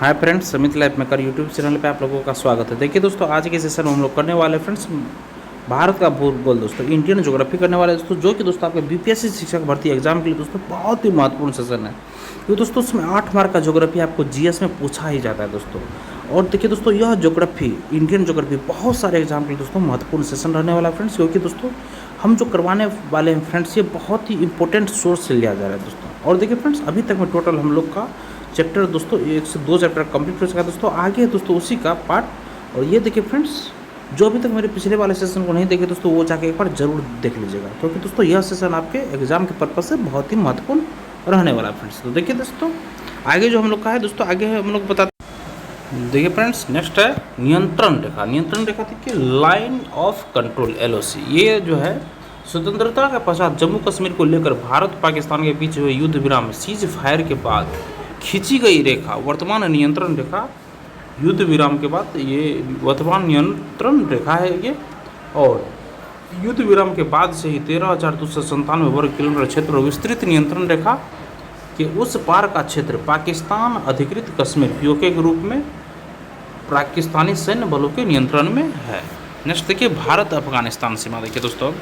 Hi friends, समित life maker YouTube channel पे आप लोगों का स्वागत है। देखिए दोस्तों, आज के सेशन में हम लोग करने वाले फ्रेंड्स भारत का भूगोल दोस्तों, इंडियन ज्योग्राफी करने वाले दोस्तों, जो कि दोस्तों आपके बीपीएससी शिक्षक भर्ती एग्जाम के लिए दोस्तों बहुत ही महत्वपूर्ण सेशन है। क्योंकि दोस्तों उसमें 8 मार्क का ज्योग्राफी आपको जीएस में पूछा ही जाता है दोस्तों। और देखिए दोस्तों, यह ज्योग्राफी इंडियन ज्योग्राफी बहुत सारे एग्जाम के लिए दोस्तों महत्वपूर्ण सेशन रहने वाला है फ्रेंड्स। क्योंकि दोस्तों हम जो करवाने वाले हैं फ्रेंड्स, ये बहुत ही इंपॉर्टेंट सोर्स से लिया जा रहा है दोस्तों। और देखिए फ्रेंड्स, अभी तक में टोटल हम लोग का चैप्टर दोस्तों 1 से 2 चैप्टर कंप्लीट हो चुका है दोस्तों। आगे है दोस्तों उसी का पार्ट। और ये देखिए फ्रेंड्स, जो अभी तक मेरे पिछले वाले सेशन को नहीं देखे दोस्तों, वो जाके एक बार जरूर देख लीजिएगा। क्योंकि दोस्तों यह सेशन आपके एग्जाम के पर्पज से बहुत ही महत्वपूर्ण रहने वाला है फ्रेंड्स। तो देखिए दोस्तों, आगे जो हम लोग का है दोस्तों, आगे हम लोग बताते। देखिए फ्रेंड्स, नेक्स्ट है नियंत्रण रेखा। नियंत्रण रेखा देखिए, लाइन ऑफ कंट्रोल LOC। ये जो है स्वतंत्रता के पश्चात जम्मू कश्मीर को लेकर भारत पाकिस्तान के बीच हुए युद्ध विराम सीज फायर के बाद खींची गई रेखा, वर्तमान नियंत्रण रेखा। युद्ध विराम के बाद ये वर्तमान नियंत्रण रेखा है ये। और युद्ध विराम के बाद से ही 13,297 वर्ग किलोमीटर क्षेत्र और विस्तृत नियंत्रण रेखा के उस पार का क्षेत्र पाकिस्तान अधिकृत कश्मीर POK के रूप में पाकिस्तानी सैन्य बलों के नियंत्रण में है। नेक्स्ट देखिए, भारत अफगानिस्तान सीमा। देखिए दोस्तों,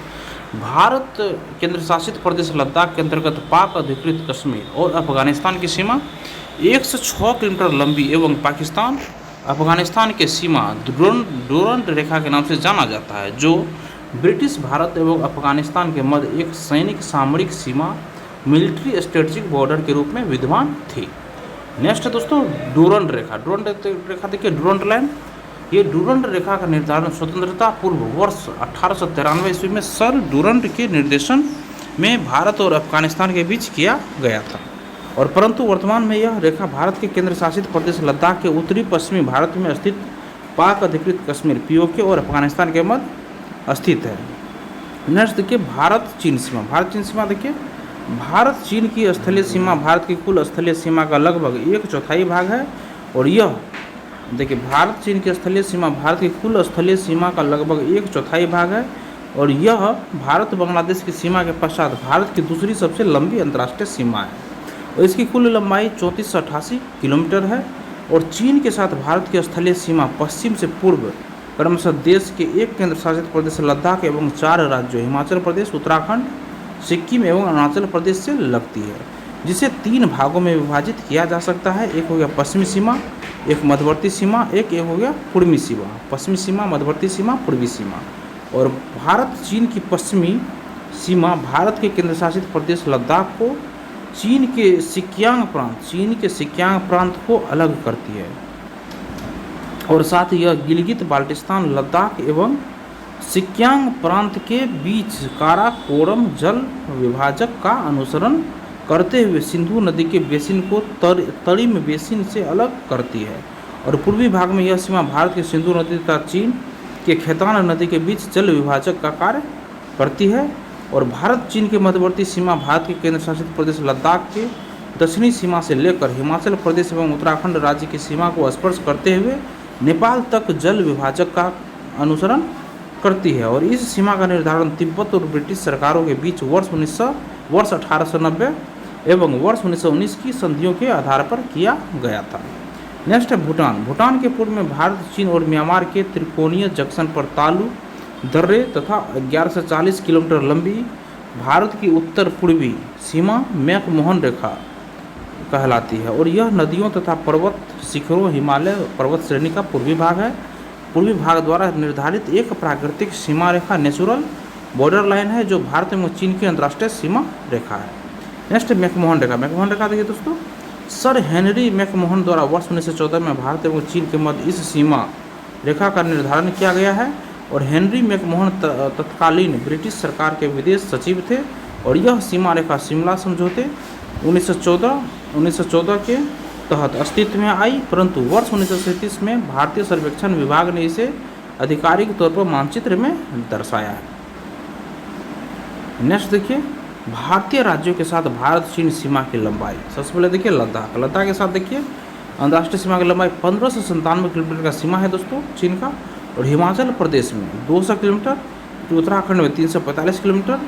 भारत केंद्र शासित प्रदेश लद्दाख के अंतर्गत पाक अधिकृत कश्मीर और अफगानिस्तान की सीमा 106 किलोमीटर लंबी एवं पाकिस्तान अफगानिस्तान के सीमा डूरंड रेखा के नाम से जाना जाता है, जो ब्रिटिश भारत एवं अफगानिस्तान के मध्य एक सैनिक सामरिक सीमा मिलिट्री स्ट्रेटेजिक बॉर्डर के रूप में विद्यमान थी। नेक्स्ट है दोस्तों डूरंड रेखा। डूरंड रेखा देखिए, डूरंड लाइन। ये डूरंड रेखा का निर्धारण स्वतंत्रता पूर्व वर्ष 1893 ईस्वी में सर डूरंड के निर्देशन में भारत और अफगानिस्तान के बीच किया गया था। और परंतु वर्तमान में यह रेखा भारत के केंद्र शासित प्रदेश लद्दाख के उत्तरी पश्चिमी भारत में स्थित पाक अधिकृत कश्मीर POK और अफगानिस्तान के मध्य स्थित है। नेक्स्ट देखिए, भारत चीन सीमा। भारत चीन सीमा देखिए, भारत चीन की स्थलीय सीमा भारत की कुल स्थलीय सीमा का लगभग 1/4 भाग है। और यह देखिए, भारत चीन की स्थलीय सीमा भारत की कुल स्थलीय सीमा का लगभग 1/4 भाग है। और यह भारत बांग्लादेश की सीमा के पश्चात भारत की दूसरी सबसे लंबी अंतर्राष्ट्रीय सीमा है। और इसकी कुल लंबाई 34 से 88 किलोमीटर है। और चीन के साथ भारत की स्थलीय सीमा पश्चिम से पूर्व क्रमशः देश के एक केंद्र शासित प्रदेश लद्दाख एवं 4 राज्यों हिमाचल प्रदेश, उत्तराखंड, सिक्किम एवं अरुणाचल प्रदेश से लगती है, जिसे 3 भागों में विभाजित किया जा सकता है। एक हो गया पश्चिमी सीमा, एक मध्यवर्ती सीमा, एक हो गया पूर्वी सीमा। पश्चिमी सीमा, मध्यवर्ती सीमा, पूर्वी सीमा। और भारत चीन की पश्चिमी सीमा भारत के केंद्र शासित प्रदेश लद्दाख को चीन के सिक्यांग प्रांत को अलग करती है। और साथ ही यह गिलगित बाल्टिस्तान लद्दाख एवं सिक्यांग प्रांत के बीच काराकोरम जल विभाजक का अनुसरण करते हुए सिंधु नदी के बेसिन को तड़िम बेसिन से अलग करती है। और पूर्वी भाग में यह सीमा भारत के सिंधु नदी तथा चीन के खेतान नदी के बीच जल विभाजक का कार्य करती है। और भारत चीन के मध्यवर्ती सीमा भारत के केंद्र शासित प्रदेश लद्दाख के दक्षिणी सीमा से लेकर हिमाचल प्रदेश एवं उत्तराखंड राज्य की सीमा को स्पर्श करते हुए नेपाल तक जल विभाजक का अनुसरण करती है। और इस सीमा का निर्धारण तिब्बत और ब्रिटिश सरकारों के बीच वर्ष 1890 एवं वर्ष 1919 की संधियों के आधार पर किया गया था। नेक्स्ट है भूटान। भूटान के पूर्व में भारत, चीन और म्यांमार के त्रिकोणीय जंक्शन पर तालु दर्रे तथा 11 से 40 किलोमीटर लंबी भारत की उत्तर पूर्वी सीमा मैकमोहन रेखा कहलाती है। और यह नदियों तथा पर्वत शिखरों हिमालय पर्वत श्रेणी का पूर्वी भाग है। पूर्वी भाग द्वारा निर्धारित एक प्राकृतिक सीमा रेखा नेचुरल बॉर्डर लाइन है, जो भारत एवं चीन की अंतर्राष्ट्रीय सीमा रेखा है। नेक्स्ट मैकमोहन रेखा। मैकमोहन रेखा देखिए दोस्तों, सर हेनरी मैकमोहन द्वारा वर्ष 1914 में भारत एवं चीन के मध्य इस सीमा रेखा का निर्धारण किया गया है। और हेनरी मैकमोहन तत्कालीन ब्रिटिश सरकार के विदेश सचिव थे। और यह सीमा रेखा शिमला समझौते 1914 के तहत अस्तित्व में आई, परंतु वर्ष 1937 में भारतीय सर्वेक्षण विभाग ने इसे आधिकारिक तौर पर मानचित्र में दर्शाया है। नेक्स्ट देखिए, भारतीय राज्यों के साथ भारत चीन सीमा की लंबाई। सबसे पहले देखिए लद्दाख। लद्दाख के साथ देखिए अंतर्राष्ट्रीय सीमा की लंबाई 1597 किलोमीटर का सीमा है दोस्तों चीन का। और हिमाचल प्रदेश में 200 किलोमीटर, उत्तराखंड में 345 किलोमीटर,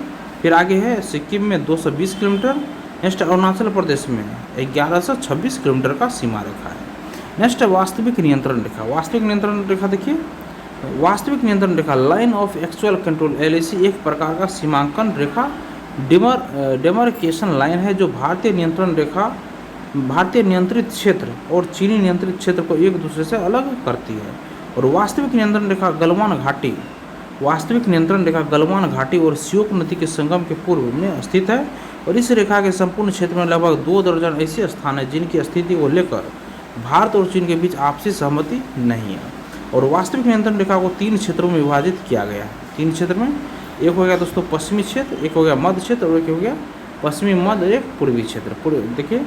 फिर आगे है सिक्किम में 220 किलोमीटर, नेक्स्ट अरुणाचल प्रदेश में 11 से 26 किलोमीटर का सीमा रेखा है। नेक्स्ट है वास्तविक नियंत्रण रेखा। वास्तविक नियंत्रण रेखा देखिए, वास्तविक नियंत्रण रेखा line of actual control LAC एक प्रकार का सीमांकन रेखा डेमार्केशन लाइन है जो भारतीय नियंत्रण रेखा, भारतीय नियंत्रित क्षेत्र और चीनी नियंत्रित क्षेत्र को एक दूसरे से अलग करती है। और वास्तविक नियंत्रण रेखा गलवान घाटी, वास्तविक नियंत्रण रेखा गलवान घाटी और श्योक नदी के संगम के पूर्व में स्थित है। और इस रेखा के संपूर्ण क्षेत्र में लगभग 2 दर्जन ऐसे स्थान हैं जिनकी स्थिति को लेकर भारत और चीन के बीच आपसी सहमति नहीं है। और वास्तविक नियंत्रण रेखा को 3 क्षेत्रों में विभाजित किया गया है। 3 क्षेत्र में, एक हो गया दोस्तों पश्चिमी क्षेत्र, एक हो गया मध्य क्षेत्र और एक हो गया पश्चिमी मध्य, एक पूर्वी क्षेत्र। देखिए,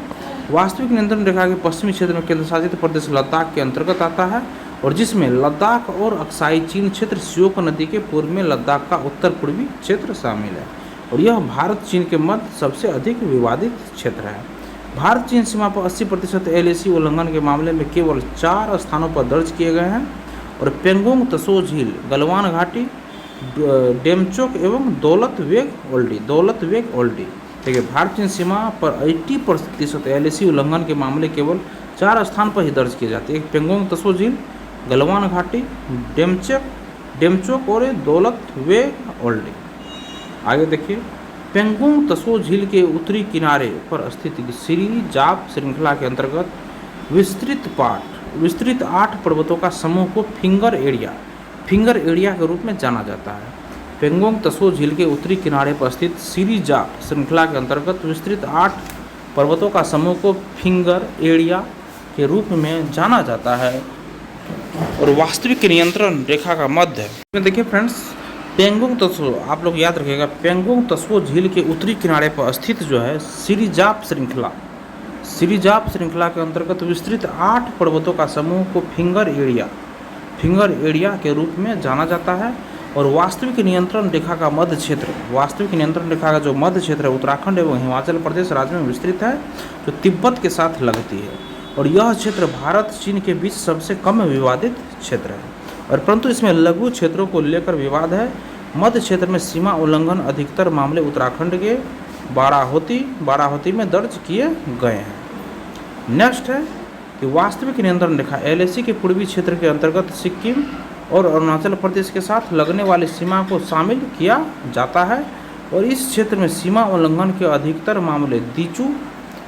वास्तविक नियंत्रण रेखा के पश्चिमी क्षेत्र में केंद्र शासित प्रदेश लद्दाख के अंतर्गत आता है और जिसमें लद्दाख और अक्साई चीन क्षेत्र, श्योक नदी के पूर्व में लद्दाख का उत्तर पूर्वी क्षेत्र शामिल है। और यह भारत चीन के मध्य सबसे अधिक विवादित क्षेत्र है। भारत चीन सीमा पर 80% LAC उल्लंघन के मामले में केवल 4 स्थानों पर दर्ज किए गए हैं और पेंगोंग तसो झील, गलवान घाटी, डेमचोक एवं दौलत वेग ओल्डी। देखिए, भारत चीन सीमा पर 80% LAC उल्लंघन के मामले केवल 4 स्थान पर ही दर्ज किए जाते हैं। एक पेंगोंग तसो झील, गलवान घाटी, डेमचोक और दौलत वेग ओल्डी। आगे देखिए, पेंगोंग तसो झील के उत्तरी किनारे पर स्थित श्री जाप श्रृंखला के अंतर्गत विस्तृत 8 पर्वतों का समूह को फिंगर एरिया के रूप में जाना जाता है। पेंगोंग तसो झील के उत्तरी किनारे पर स्थित श्री जाप श्रृंखला के अंतर्गत विस्तृत 8 पर्वतों का समूह को फिंगर एरिया के रूप में जाना जाता है। और वास्तविक नियंत्रण रेखा का मध्य देखिए फ्रेंड्स, पेंगोंग तसो, आप लोग याद रखिएगा, पेंगोंग तसो झील के उत्तरी किनारे पर स्थित जो है श्री जाप श्रृंखला के अंतर्गत विस्तृत 8 पर्वतों का समूह को फिंगर एरिया के रूप में जाना जाता है। और वास्तविक नियंत्रण रेखा का मध्य क्षेत्र, वास्तविक नियंत्रण रेखा का जो मध्य क्षेत्र है उत्तराखंड एवं हिमाचल प्रदेश राज्य में विस्तृत है जो तिब्बत के साथ लगती है। और यह क्षेत्र भारत चीन के बीच सबसे कम विवादित क्षेत्र है और परंतु इसमें लघु क्षेत्रों को लेकर विवाद है। मध्य क्षेत्र में सीमा उल्लंघन अधिकतर मामले उत्तराखंड के बाराहोती में दर्ज किए गए हैं। नेक्स्ट है कि वास्तविक नियंत्रण रेखा LAC के पूर्वी क्षेत्र के अंतर्गत सिक्किम और अरुणाचल प्रदेश के साथ लगने वाली सीमा को शामिल किया जाता है। और इस क्षेत्र में सीमा उल्लंघन के अधिकतर मामले दीचू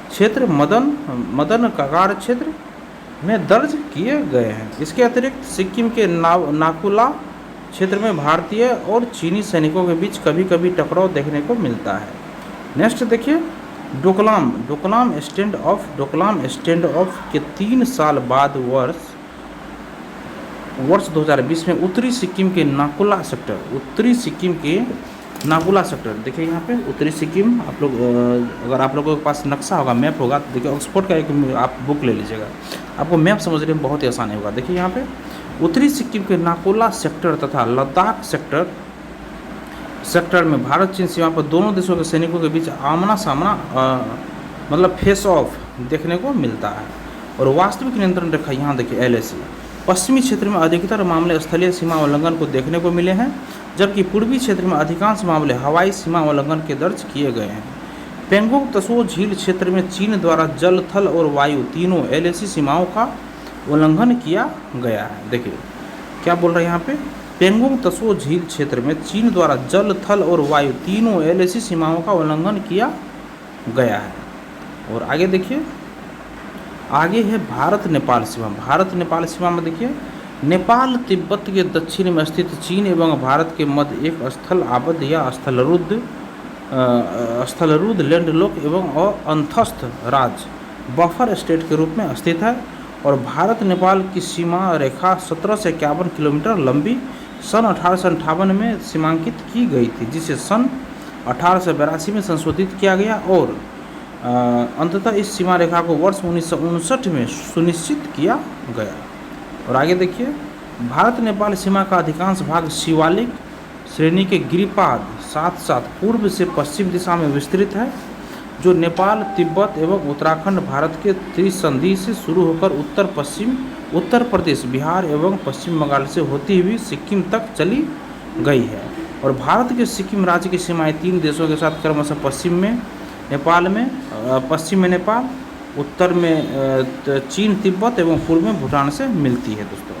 क्षेत्र, मदन कगार क्षेत्र में दर्ज किए गए हैं। इसके अतिरिक्त सिक्किम के नाकुला क्षेत्र में भारतीय और चीनी सैनिकों के बीच कभी कभी टकराव देखने को मिलता है। नेक्स्ट देखिए, डोकलाम स्टैंड ऑफ के 3 साल बाद वर्ष 2020 में उत्तरी सिक्किम के नाकुला सेक्टर, देखिए यहाँ पे उत्तरी सिक्किम, आप लोग अगर आप लोगों के पास नक्शा होगा, मैप होगा, तो देखिए ऑक्सफोर्ड का एक आप बुक ले लीजिएगा, आपको मैप समझने में बहुत ही आसानी होगा। देखिए यहाँ पे उत्तरी सिक्किम के नाकोला सेक्टर तथा लद्दाख सेक्टर में भारत चीन सीमा पर दोनों देशों के सैनिकों के बीच आमना सामना मतलब फेस ऑफ देखने को मिलता है। और वास्तविक नियंत्रण रेखा यहाँ देखिए LAC, पश्चिमी क्षेत्र में अधिकतर मामले स्थलीय सीमा उल्लंघन को देखने को मिले हैं जबकि पूर्वी क्षेत्र में अधिकांश मामले हवाई सीमा उल्लंघन के दर्ज किए गए हैं। पेंगोंग तसो झील क्षेत्र में चीन द्वारा जल, थल और वायु तीनों LAC सीमाओं का उल्लंघन किया गया है। देखिए क्या बोल रहे हैं यहाँ पे, पेंगोंग तसो झील क्षेत्र में चीन द्वारा जल, थल और वायु तीनों LAC सीमाओं का उल्लंघन किया गया है। और आगे देखिए, आगे है भारत नेपाल सीमा। भारत नेपाल सीमा में देखिए, नेपाल तिब्बत के दक्षिण में स्थित चीन एवं भारत के मध्य एक स्थल आबद्ध या स्थलरुद्ध लैंडलॉक एवं अंतस्थ राज्य बफर स्टेट के रूप में स्थित है। और भारत नेपाल की सीमा रेखा 17 से 51 किलोमीटर लंबी सन 1858 में सीमांकित की गई थी, जिसे सन 1882 में संशोधित किया गया और अंततः इस सीमा रेखा को वर्ष 1959 में सुनिश्चित किया गया। और आगे देखिए, भारत नेपाल सीमा का अधिकांश भाग शिवालिक श्रेणी के गिरिपाद साथ साथ पूर्व से पश्चिम दिशा में विस्तृत है, जो नेपाल, तिब्बत एवं उत्तराखंड भारत के त्रिसंधि से शुरू होकर उत्तर प्रदेश, बिहार एवं पश्चिम बंगाल से होती हुई सिक्किम तक चली गई है। और भारत के सिक्किम राज्य की सीमाएं 3 देशों के साथ क्रमशः पश्चिम में नेपाल, उत्तर में चीन तिब्बत एवं पूर्व में भूटान से मिलती है दोस्तों।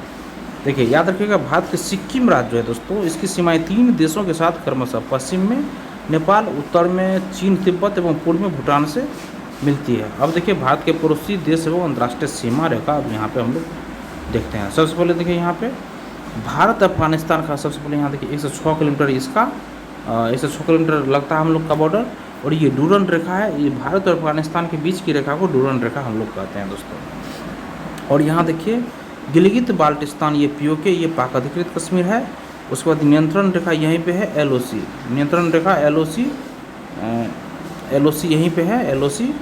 देखिए याद रखिएगा, भारत के सिक्किम राज्य जो है दोस्तों, इसकी सीमाएं 3 देशों के साथ क्रमशः पश्चिम में नेपाल, उत्तर में चीन तिब्बत एवं पूर्व में भूटान से मिलती है। अब देखिए भारत के पड़ोसी देश एवं अंतर्राष्ट्रीय सीमा रेखा अब यहाँ पे हम लोग देखते हैं। सबसे पहले देखिए यहाँ पे भारत अफगानिस्तान का सबसे पहले यहाँ देखिए 106 किलोमीटर इसका 106 किलोमीटर लगता है हम लोग का बॉर्डर। और ये डूरन रेखा है, ये भारत और अफगानिस्तान के बीच की रेखा को डूरन रेखा हम लोग कहते हैं दोस्तों। और यहाँ देखिए गिलगित बाल्टिस्तान, ये पीओके, ये पाक अधिकृत कश्मीर है। उसके बाद नियंत्रण रेखा यहीं पे है एलओसी, नियंत्रण रेखा एलओसी यहीं पे है एलओसी।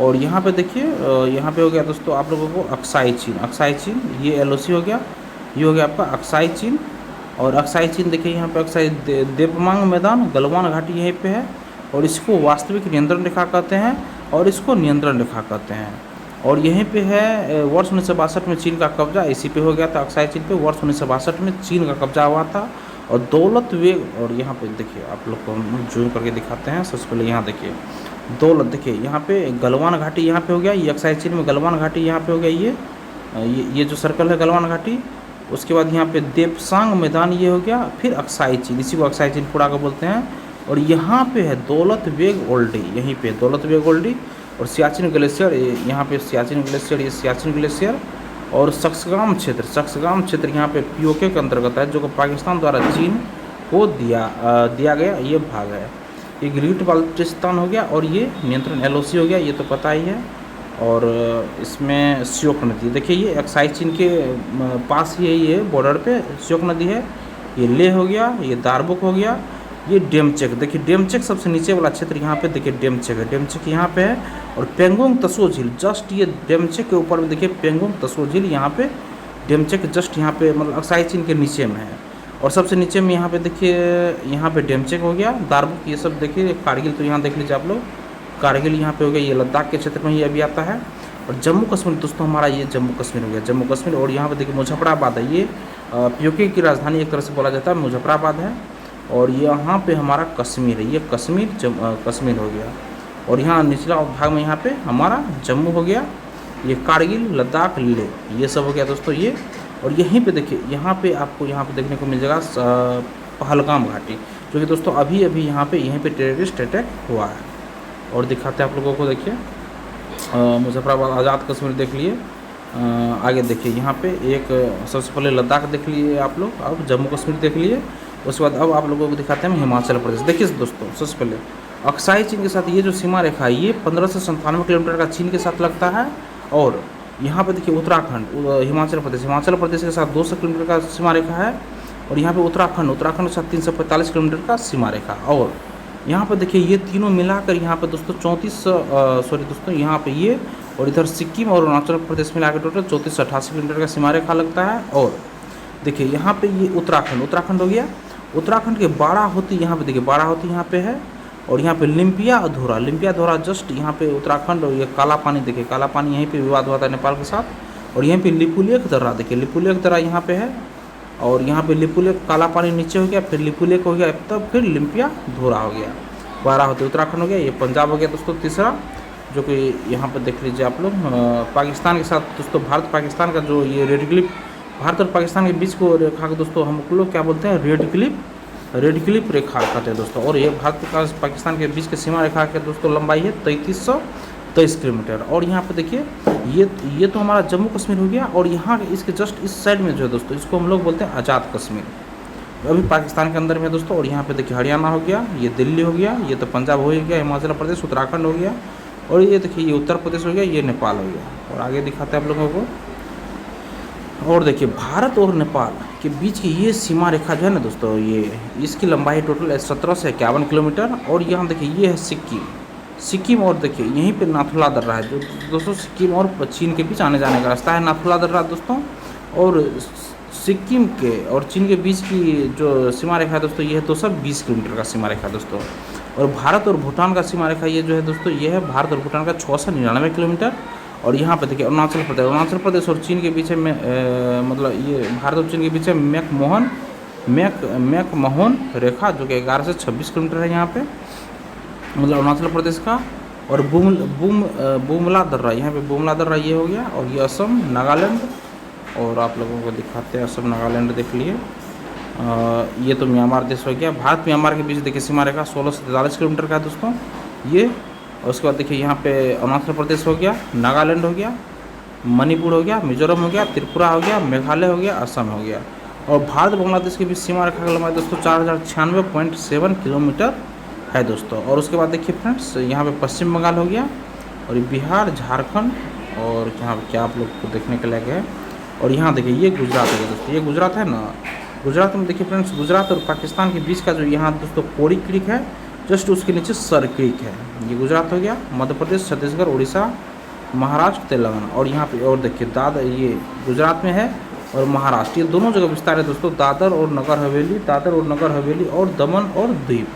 और यहाँ पे देखिए यहाँ पे हो गया दोस्तों आप लोगों को अक्साई चीन, ये एलओसी हो गया, ये हो गया आपका अक्साई चीन। और अक्साई चीन देखिए यहाँ पे अक्साई देपमांग मैदान, गलवान घाटी यहीं पे है। और इसको वास्तविक नियंत्रण रेखा कहते हैं और इसको नियंत्रण रेखा कहते हैं। और यहीं पे है वर्ष 1962 में चीन का कब्जा इसी पे हो गया था, अक्साई चीन पे वर्ष 1962 में चीन का कब्जा हुआ था। और दौलत वेग, और यहाँ पे देखिए आप लोग को हम जूम करके दिखाते हैं। सबसे पहले यहाँ देखिए दौलत, देखिए यहाँ पे गलवान घाटी यहाँ पे हो गया, ये अक्साई चीन में गलवान घाटी यहाँ पे हो गया, ये जो सर्कल है गलवान घाटी। उसके बाद यहाँ पे देपसांग मैदान ये हो गया, फिर अक्साई चीन, इसी को अक्साई चीन पूरा का बोलते हैं। और यहाँ पे है दौलत वेग ओल्डी, यहीं पे दौलत वेग ओल्डी। और सियाचिन ग्लेशियर, यहाँ पे सियाचिन ग्लेशियर, ये सियाचिन ग्लेशियर। और सक्सगाम क्षेत्र यहाँ पे पीओके के अंतर्गत है, जो कि पाकिस्तान द्वारा चीन को दिया गया ये भाग है। ये गिलगित बाल्टिस्तान हो गया और ये नियंत्रण एलओसी हो गया, ये तो पता ही है। और इसमें श्योक नदी, देखिए ये अक्साई चीन के पास ही है, ये बॉर्डर पे श्योक नदी है। ये लेह हो गया, ये दारबुक हो गया, ये डेमचेक, देखिए डेमचेक सबसे नीचे वाला क्षेत्र यहाँ पे देखिए डेमचेक है, डेमचेक यहाँ पे है। और पेंगोंग तसो झील जस्ट ये डेमचेक के ऊपर में देखिए पेंगोंग तसो झील यहाँ पे, डेमचेक जस्ट यहाँ पे मतलब अक्साई चीन के नीचे में है। और सबसे नीचे में यहाँ पे देखिए यहाँ पे डेमचेक हो गया, दारबुक ये सब देखिए, कारगिल तो यहाँ देख लीजिए आप लोग, कारगिल यहाँ पे हो गया, ये लद्दाख के क्षेत्र में ही अभी आता है। और जम्मू कश्मीर दोस्तों हमारा ये जम्मू कश्मीर हो गया, जम्मू कश्मीर। और यहाँ पे देखिए मुजफ्फराबाद है, ये पीओके की राजधानी एक तरह से बोला जाता है, मुजफ्फराबाद है। और यहाँ पे हमारा कश्मीर है, ये कश्मीर हो गया। और यहाँ निचला भाग में यहाँ पे हमारा जम्मू हो गया, ये कारगिल, लद्दाख, लेह, ये सब हो गया दोस्तों ये। और यहीं पे देखिए यहाँ पे आपको यहाँ पे देखने को मिल जाएगा पहलगाम घाटी, जो कि दोस्तों अभी यहाँ पे यहीं पे टेररिस्ट अटैक हुआ है। और दिखाते हैं आप लोगों को, देखिए मुजफ्फराबाद, आज़ाद कश्मीर देख लिए। आगे देखिए यहाँ पे एक सबसे पहले लद्दाख देख लिए आप लोग, अब जम्मू कश्मीर देख लिए। उसके बाद अब आप लोगों को दिखाते हैं हिमाचल प्रदेश। देखिए दोस्तों सबसे पहले अक्साई चीन के साथ ये जो सीमा रेखा है, ये 15 से 97 किलोमीटर का चीन के साथ लगता है। और यहाँ पे देखिए उत्तराखंड, हिमाचल प्रदेश के साथ 200 किलोमीटर का सीमा रेखा है। और यहाँ पे उत्तराखंड के साथ 345 किलोमीटर का सीमा रेखा। और यहाँ पर देखिए ये तीनों मिलाकर यहाँ पे दोस्तों 34 दोस्तों यहाँ पे ये, और इधर सिक्किम और अरुणाचल प्रदेश मिलाकर टोटल 34 से 88 किलोमीटर का सीमा रेखा लगता है। और देखिए यहाँ पे ये उत्तराखंड हो गया, उत्तराखंड के बाराहोती यहाँ पे देखिए, बाराहोती यहाँ पे है। और यहाँ पे लिम्पिया धोरा जस्ट यहाँ पे उत्तराखंड। और ये काला पानी देखिए, काला पानी यहीं पे विवाद हुआ था नेपाल के साथ। और यहीं पे लिपुलेख दर्रा देखिए, लिपुलेख दर्रा यहाँ पे है। और यहाँ पे लिपुलेख, काला पानी नीचे हो गया, फिर लिपुलेख हो गया, तब फिर लिम्पिया धोरा हो गया। बाराहोती उत्तराखंड हो गया, ये पंजाब हो गया दोस्तों तीसरा, जो कि यहाँ पर देख लीजिए आप लोग। पाकिस्तान के साथ दोस्तों भारत पाकिस्तान का जो ये रेड क्लिप, भारत और पाकिस्तान के बीच को रेखा को दोस्तों हम लोग क्या बोलते हैं, रेड क्लिप रेखा कहते हैं दोस्तों। और ये भारत का पाकिस्तान के बीच की सीमा रेखा के दोस्तों लंबाई है 3323 किलोमीटर। और यहाँ पे देखिए ये तो हमारा जम्मू कश्मीर हो गया। और यहाँ इसके जस्ट इस साइड में जो है दोस्तों, इसको हम लोग बोलते हैं आज़ाद कश्मीर, अभी पाकिस्तान के अंदर में दोस्तों। और यहाँ पे देखिए हरियाणा हो गया, ये दिल्ली हो गया, ये तो पंजाब हो गया, हिमाचल प्रदेश, उत्तराखंड हो गया। और ये देखिए ये उत्तर प्रदेश हो गया, ये नेपाल हो गया। और आगे दिखाते हैं आप लोगों को। और देखिए भारत और नेपाल के बीच की ये सीमा रेखा जो है ना दोस्तों, ये इसकी लंबाई टोटल 17 से 51 किलोमीटर। और यहाँ देखिए ये है सिक्किम। और देखिए यहीं पे नाथुला दर्रा है, जो दोस्तों सिक्किम और चीन के बीच आने जाने का रास्ता है, नाथुला दर्रा दोस्तों। और सिक्किम के और चीन के बीच की जो सीमा रेखा है दोस्तों, ये है 220 किलोमीटर का सीमा रेखा दोस्तों। और भारत और भूटान का सीमा रेखा ये जो है दोस्तों, ये है भारत और भूटान का 699 किलोमीटर। और यहाँ पे देखिए अरुणाचल प्रदेश और चीन के बीच में मतलब ये भारत और चीन के बीच में मैकमोहन रेखा, जो कि 11 से 26 किलोमीटर है यहाँ पे, मतलब अरुणाचल प्रदेश का। और बुमला दर्रा, यहाँ पे बुमला दर्रा ये हो गया। और ये असम, नागालैंड, और आप लोगों को दिखाते हैं असम नागालैंड देख लिए। ये तो म्यांमार देश हो गया। भारत म्यांमार के बीच देखिए सीमा रेखा 16 से 43 किलोमीटर का है दोस्तों ये। और उसके बाद देखिए यहाँ पे अरुणाचल प्रदेश हो गया, नागालैंड हो गया, मणिपुर हो गया, मिजोरम हो गया, त्रिपुरा हो गया, मेघालय हो गया, असम हो गया। और भारत बांग्लादेश के बीच सीमा रेखा की लंबाई दोस्तों 4096.7 किलोमीटर है दोस्तों। और उसके बाद देखिए फ्रेंड्स यहाँ पे पश्चिम बंगाल हो गया, और बिहार, झारखंड, और यहाँ पे क्या आप लोग को देखने के लायक है। और यहाँ देखिए ये गुजरात है दोस्तों, ये गुजरात है ना। गुजरात में देखिए फ्रेंड्स गुजरात और पाकिस्तान के बीच का जो यहाँ दोस्तों कोरी क्रीक है, जस्ट उसके नीचे सर क्रीक है। ये गुजरात हो गया, मध्य प्रदेश, छत्तीसगढ़, उड़ीसा, महाराष्ट्र, तेलंगाना। और यहाँ पे और देखिए दादर, ये गुजरात में है, और महाराष्ट्र, ये दोनों जगह विस्तार है दोस्तों। दादर और नगर हवेली, दादर और नगर हवेली, और दमन और दीव,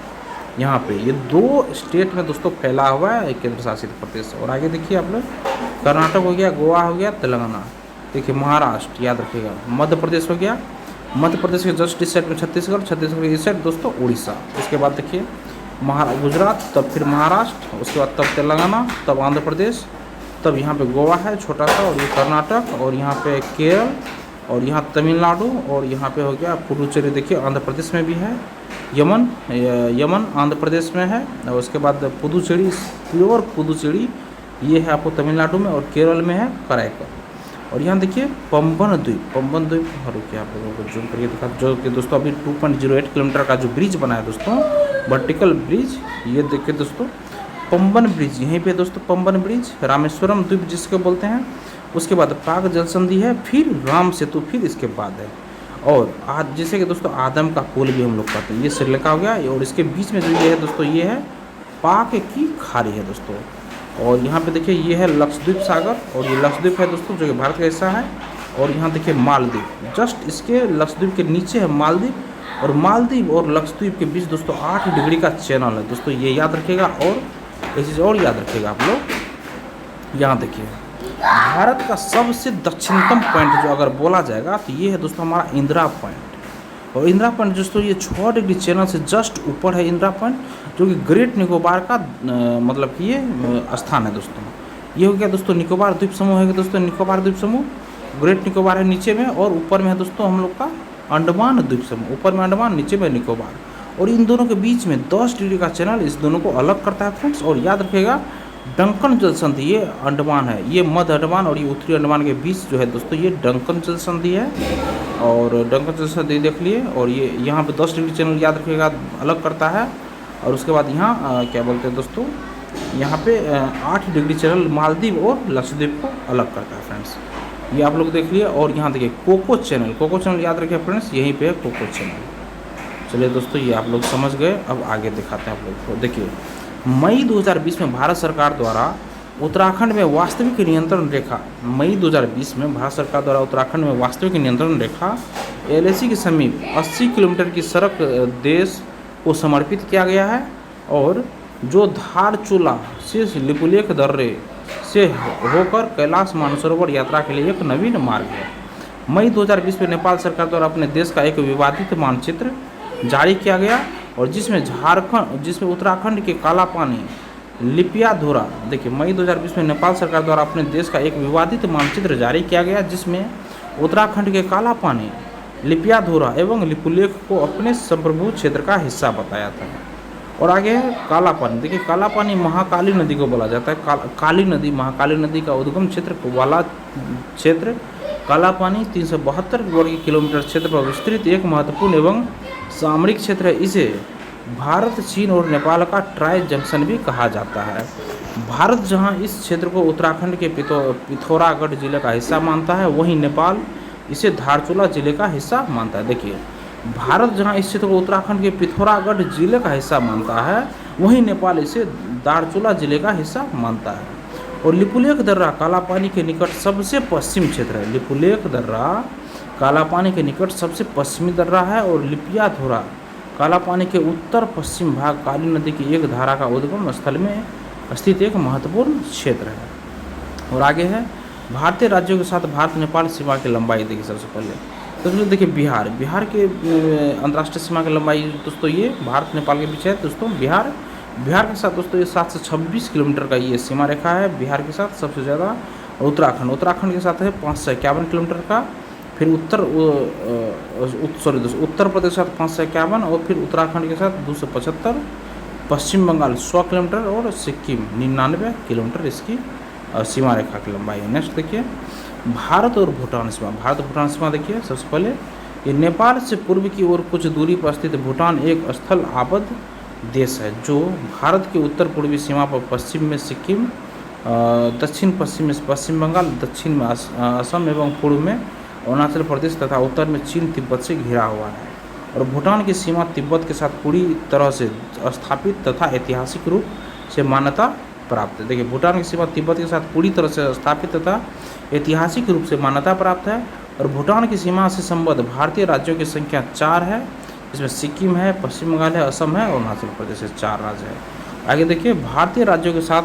यहाँ पे ये 2 स्टेट में दोस्तों फैला हुआ है एक केंद्र शासित प्रदेश। और आगे देखिए आप लोग कर्नाटक हो गया, गोवा हो गया, तेलंगाना, देखिए महाराष्ट्र याद रखिएगा, मध्य प्रदेश हो गया, मध्य प्रदेश के जस्ट इस साइड में छत्तीसगढ़, छत्तीसगढ़ के इस साइड दोस्तों उड़ीसा। उसके बाद देखिए गुजरात, तब फिर महाराष्ट्र, उसके बाद तब तेलंगाना, तब आंध्र प्रदेश, तब यहाँ पे गोवा है छोटा सा, और ये कर्नाटक, और यहाँ पे केरल, और यहाँ तमिलनाडु, और यहाँ पे हो गया पुडुचेरी, देखिए आंध्र प्रदेश में भी है, यमन आंध्र प्रदेश में है। और उसके बाद पुदुचेरी, प्योर पुदुचेरी ये है आपको तमिलनाडु में, और केरल में है कराईकल। और यहाँ देखिए पंबन द्वीप, रुकिए आप लोगों को जूम करके दिखा, जो कि दोस्तों अभी 2.08 किलोमीटर का जो ब्रिज बना है दोस्तों, वर्टिकल ब्रिज, ये देखिए दोस्तों पंबन ब्रिज, यहीं पे दोस्तों पंबन ब्रिज, रामेश्वरम द्वीप जिसको बोलते हैं। उसके बाद पाक जल संधि है, फिर राम सेतु, फिर इसके बाद है। और आज जैसे कि दोस्तों आदम का पुल भी हम लोग कहते हैं, ये श्रीलंका हो गया। और इसके बीच में जो ये है दोस्तों, ये है पाक की खाड़ी है दोस्तों। और यहाँ पे देखिए ये है लक्षद्वीप सागर, और ये लक्षद्वीप है दोस्तों जो कि भारत का हिस्सा है। और यहाँ देखिए मालदीव, जस्ट इसके लक्षद्वीप के नीचे है मालदीव, और मालदीव और लक्षद्वीप के बीच दोस्तों 8 डिग्री का चैनल है दोस्तों, ये याद रखिएगा। और एक चीज़ और याद रखिएगा आप लोग, यहाँ देखिए भारत का सबसे दक्षिणतम पॉइंट जो अगर बोला जाएगा तो ये है दोस्तों हमारा इंदिरा पॉइंट। और इंदिरा पॉइंट दोस्तों ये 6 डिग्री चैनल से जस्ट ऊपर है इंदिरा पॉइंट, जो कि ग्रेट निकोबार का मतलब कि ये स्थान है दोस्तों। ये हो गया दोस्तों निकोबार द्वीप समूह है दोस्तों, निकोबार द्वीप समूह, ग्रेट निकोबार है नीचे में, और ऊपर में है दोस्तों हम लोग का अंडमान द्वीप समूह, ऊपर में अंडमान, नीचे में निकोबार। और इन दोनों के बीच में 10 डिग्री का चैनल इस दोनों को अलग करता है फ्रेंड्स। और याद रखिएगा डंकन जल संधि, ये अंडमान है, ये मध्य अंडमान और ये उत्तरी अंडमान के बीच जो है दोस्तों ये डंकन जल संधि है। और डंकन जल संधि देख लिए। और ये यहाँ पे 10 डिग्री चैनल याद रखिएगा अलग करता है। और उसके बाद यहाँ क्या बोलते हैं दोस्तों, यहाँ पे 8 डिग्री चैनल मालदीव और लक्षद्वीप को अलग करता है फ्रेंड्स, ये आप लोग देख लिए। और यहाँ देखिए कोको चैनल, कोको चैनल याद रखिए फ्रेंड्स, यहीं पे है कोको चैनल। चलिए दोस्तों ये आप लोग समझ गए, अब आगे दिखाते हैं आप लोग को। देखिए मई 2020 में भारत सरकार द्वारा उत्तराखंड में वास्तविक नियंत्रण रेखा, मई 2020 में भारत सरकार द्वारा उत्तराखंड में वास्तविक नियंत्रण रेखा LAC के समीप 80 किलोमीटर की सड़क देश को समर्पित किया गया है। और जो धारचूला से लिपुलेख दर्रे से होकर कैलाश मानसरोवर यात्रा के लिए एक नवीन मार्ग है। मई 2020 में नेपाल सरकार द्वारा अपने देश का एक विवादित मानचित्र जारी किया गया, और जिसमें उत्तराखंड के काला पानी, लिपियाधुरा, देखिए मई 2020 में नेपाल सरकार द्वारा अपने देश का एक विवादित मानचित्र जारी किया गया, जिसमें उत्तराखंड के काला पानी, लिपियाधुरा एवं लिपुलेख को अपने संप्रभु क्षेत्र का हिस्सा बताया था। और आगे है काला पानी, देखिए काला पानी महाकाली नदी को बोला जाता है, काली नदी, महाकाली नदी का उद्गम क्षेत्र वाला क्षेत्र काला पानी 372 वर्ग किलोमीटर क्षेत्र पर विस्तृत एक महत्वपूर्ण एवं सामरिक क्षेत्र है। इसे भारत, चीन और नेपाल का ट्राई जंक्शन भी कहा जाता है। भारत जहां इस क्षेत्र को उत्तराखंड के पिथौरागढ़ जिले का हिस्सा मानता है, वहीं नेपाल इसे धारचूला जिले का हिस्सा मानता है। देखिए भारत जहां इस क्षेत्र को उत्तराखंड के पिथौरागढ़ जिले का हिस्सा मानता है, वहीं नेपाल इसे धारचूला जिले का हिस्सा मानता है। और लिपुलेख दर्रा कालापानी के निकट सबसे पश्चिम क्षेत्र है। लिपुलेख दर्रा कालापानी के निकट सबसे पश्चिमी दर्रा है, और लिपियाधुरा कालापानी के उत्तर पश्चिम भाग काली नदी की एक धारा का उद्गम स्थल में स्थित एक महत्वपूर्ण क्षेत्र है। और आगे है भारतीय राज्यों के साथ भारत नेपाल सीमा की लंबाई। देखिए सबसे पहले तो देखिए बिहार के अंतर्राष्ट्रीय सीमा की लंबाई दोस्तों ये भारत नेपाल के बीच है दोस्तों बिहार। बिहार के साथ दोस्तों ये 726 किलोमीटर का ये सीमा रेखा है बिहार के साथ सबसे ज़्यादा। उत्तराखंड के साथ है 551 किलोमीटर का। फिर उत्तर प्रदेश के साथ 551 और फिर उत्तराखंड के साथ 275। पश्चिम बंगाल 100 किलोमीटर और सिक्किम 99 किलोमीटर इसकी सीमा रेखा की लंबाई है। नेक्स्ट देखिए भारत और भूटान सीमा। भारत और भूटान सीमा देखिए सबसे पहले ये नेपाल से पूर्व की ओर कुछ दूरी पर स्थित भूटान एक स्थल आबद्ध देश है जो भारत के उत्तर पूर्वी सीमा पर पश्चिम में सिक्किम, दक्षिण पश्चिम में पश्चिम बंगाल, दक्षिण में असम एवं पूर्व में अरुणाचल प्रदेश तथा उत्तर में चीन तिब्बत से घिरा हुआ है। और भूटान की सीमा तिब्बत के साथ पूरी तरह से स्थापित तथा ऐतिहासिक रूप से मान्यता प्राप्त है। देखिए भूटान की सीमा तिब्बत के साथ पूरी तरह से स्थापित तथा ऐतिहासिक रूप से मान्यता प्राप्त है। और भूटान की सीमा से संबद्ध भारतीय राज्यों की संख्या 4 है, इसमें सिक्किम है, पश्चिम बंगाल है, असम है और अरुणाचल प्रदेश है, 4 राज्य है। आगे देखिए भारतीय राज्यों के साथ